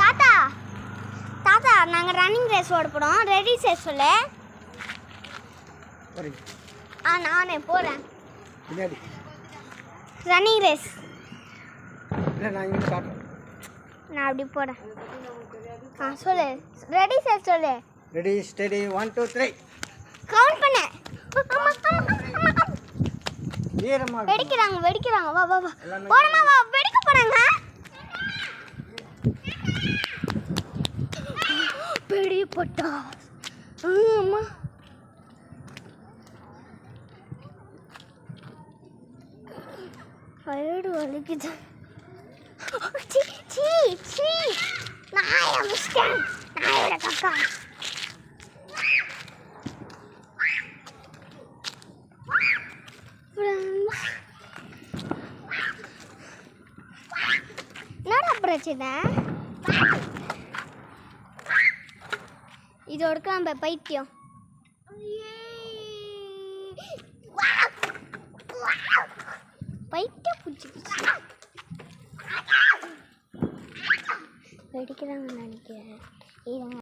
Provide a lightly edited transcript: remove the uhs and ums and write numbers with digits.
தாத்தா தாத்தா நாங்கள் ரன்னிங் ரேஸ் ஓட போகிறோம். ரெடி சார் சொல்லு. நானே போகிறேன் ரன்னிங் ரேஸ். நான் அப்படி போகிறேன். சொல்லு. ரெடி சார் சொல்லு. ரெடி ஸ்டெடி 1 2 3 கவுண்ட் பண்ணு. வெடிக்கிறாங்க வெடிக்கிறாங்க. வா வா வா போறமா வா வெடிக்க போறாங்க. பெரிய பட்டா. அம்மா வயிறு வலிக்குது. சீ சீ சீ நாயா மிஸ்டர் நாயோட காக்கா. என்னடா பிரச்சனை? இதோட நம்ம பைத்தியம். பைத்தியம் பிடிச்சிக்கிச்சு. வெடிக்கிறாங்கன்னு நினைக்கிறேன்.